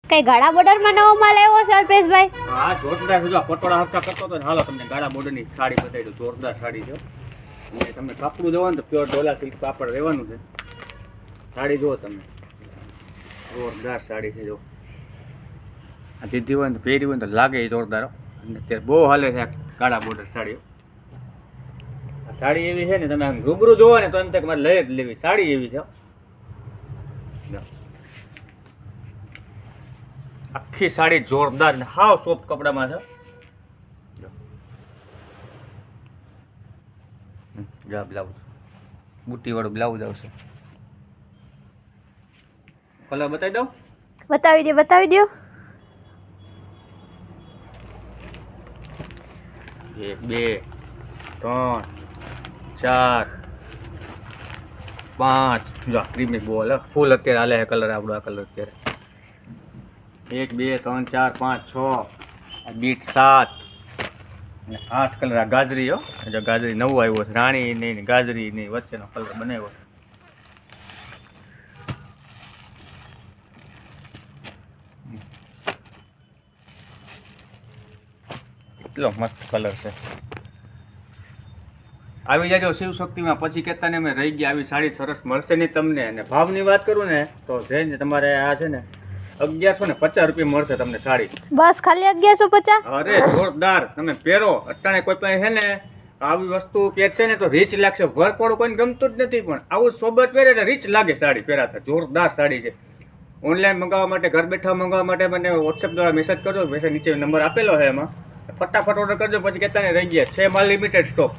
કઈ ગાડા બોર્ડરમાં નવો માલ આવ્યો છે અલ્પેશભાઈ? હા જોરદાર છે. જો પટોળા હપ્તા કરતો હતો ને, હાલો તમને ગાડા બોર્ડરની સાડી બતાવી દઉં. જોરદાર સાડી છે અને તમને કાપડું જોવાનું તો પ્યોર ડોલા સિલ્ક કાપડ રહેવાનું છે. સાડી જુઓ તમે, જોરદાર સાડી છે. જો આ દીધી હોય ને પહેરી હોય ને તો લાગે એ જોરદાર. અને અત્યારે બહુ હાલે છે આ ગાડા બોર્ડર સાડીઓ. આ સાડી એવી છે ને, તમે આમ રૂબરૂ જોવો ને તો એમ થાય કે મારે લઈ જ લેવી. સાડી એવી છે આખી સાડી જોરદાર ને હાવ સોફ્ટ કપડામાં છે. જા બ્લાઉઝ બુટી વાળું બ્લાઉઝ આવશે. કલર બતાવી દઉં? બતાવી દો, બતાવી દો. 1 2 3 4 5 જો ક્રીમી બોલ ફૂલ અત્યારે હાલે છે કલર. આપણો આ કલર અત્યારે 1 2 3 4 5 6 બીટ 7 અને 8 કલર. આ ગાજરી હો, જો ગાજરી નવું આવ્યું છે. રાણી નહીં ગાજરી નહીં વચ્ચેનો કલર બનાવ્યો. એટલો મસ્ત કલર છે. આવી જાજો શિવ શક્તિમાં. પછી કહેતા ને અમે રહી ગયા. આવી સાડી સરસ મળશે નહીં તમને. અને ભાવની વાત કરું ને તો જઈને તમારે આ છે ને 1150 રૂપિયા મળશે તમને સાડી. બસ ખાલી 1150? અરે જોરદાર. તમે પહેરો અટાણે કોઈ પાસે છે ને આવી વસ્તુ પહેરશે ને તો રીચ લાગશે. વર્કવાળું કોઈને ગમતું જ નથી, પણ આવું સોબત પહેરે એટલે રીચ લાગે સાડી પહેરાતા. જોરદાર સાડી છે. ઓનલાઈન મંગાવવા માટે, ઘર બેઠા મંગાવવા માટે મને વોટ્સએપ દ્વારા મેસેજ કરજો. મેસેજ નીચે નંબર આપેલો છે, એમાં ફટાફટ ઓર્ડર કરજો. પછી કહેતા ને રહી ગયા છે. માલ લિમિટેડ સ્ટોક.